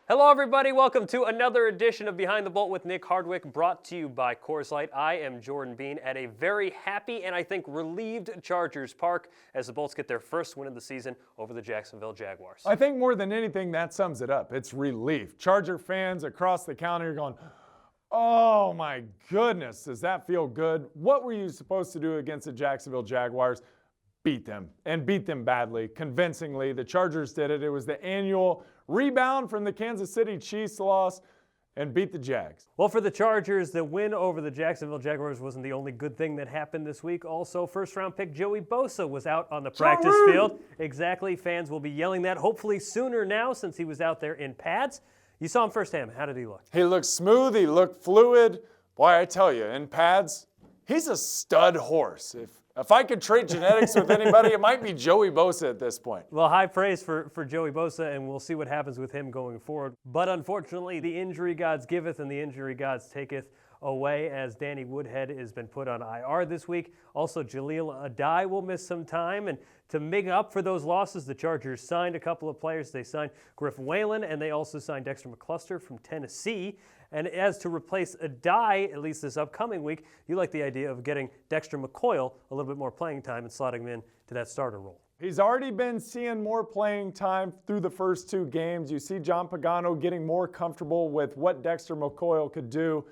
Hello, everybody. Welcome to another edition of Behind the Bolt with Nick Hardwick, brought to you by Coors Light. I am Jordan Beane at a very happy and I think relieved Chargers Park as the Bolts get their first win of the season over the Jacksonville Jaguars. I think more than anything, that sums it up. It's relief. Charger fans across the county are going, oh my goodness, does that feel good? What were you supposed to do against the Jacksonville Jaguars? Beat them, and beat them badly, convincingly. The Chargers did it. It was the annual rebound from the Kansas City Chiefs loss and beat the Jags. Well, for the Chargers, the win over the Jacksonville Jaguars wasn't the only good thing that happened this week. Also, first-round pick Joey Bosa was out on the practice field. Exactly. Fans will be yelling that hopefully sooner now since he was out there in pads. You saw him firsthand. How did he look? He looked smooth. He looked fluid. Boy, I tell you, in pads, he's a stud horse. If I could trade genetics with anybody, it might be Joey Bosa at this point. Well, high praise for Joey Bosa, and we'll see what happens with him going forward. But unfortunately, the injury gods giveth and the injury gods taketh away, as Danny Woodhead has been put on IR this week. Also, Jaleel Adai will miss some time. And to make up for those losses, the Chargers signed a couple of players. They signed Griff Whalen, and they also signed Dexter McCluster from Tennessee. And as to replace Adai, at least this upcoming week, you like the idea of getting Dexter McCoy a little bit more playing time and slotting him in to that starter role. He's already been seeing more playing time through the first two games. You see John Pagano getting more comfortable with what Dexter McCoy could do.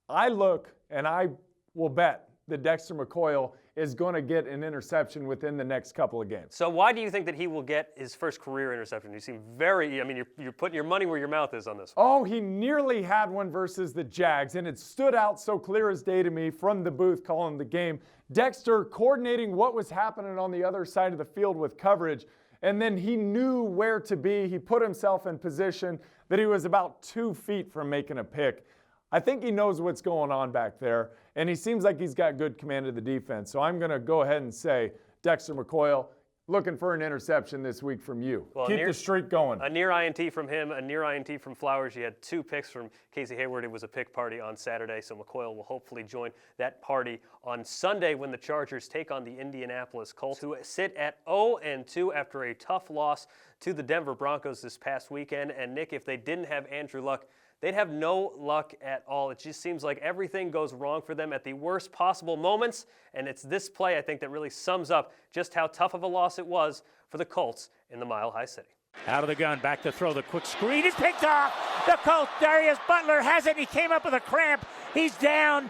I look, and I will bet that Dexter McCoy is going to get an interception within the next couple of games. So why do you think that he will get his first career interception? You seem you're putting your money where your mouth is on this one. Oh, he nearly had one versus the Jags, and it stood out so clear as day to me from the booth calling the game. Dexter coordinating what was happening on the other side of the field with coverage, and then he knew where to be. He put himself in position that he was about 2 feet from making a pick. I think he knows what's going on back there, and he seems like he's got good command of the defense. So I'm going to go ahead and say Dexter McCoy, looking for an interception this week from you. Well, keep the streak going. A near INT from him, a near INT from Flowers. You had 2 picks from Casey Hayward. It was a pick party on Saturday, so McCoy will hopefully join that party on Sunday when the Chargers take on the Indianapolis Colts, who sit at 0-2 after a tough loss to the Denver Broncos this past weekend. And Nick, if they didn't have Andrew Luck, they'd have no luck at all. It just seems like everything goes wrong for them at the worst possible moments, and it's this play, I think, that really sums up just how tough of a loss it was for the Colts in the Mile High City. Out of the gun, back to throw, the quick screen is picked off. The Colts, Darius Butler has it. He came up with a cramp. He's down.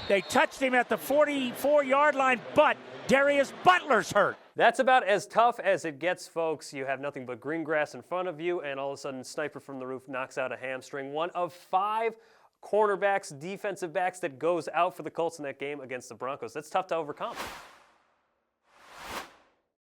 They touched him at the 44-yard line, but Darius Butler's hurt. That's about as tough as it gets, folks. You have nothing but green grass in front of you, and all of a sudden, sniper from the roof knocks out a hamstring. One of 5 cornerbacks, defensive backs that goes out for the Colts in that game against the Broncos. That's tough to overcome.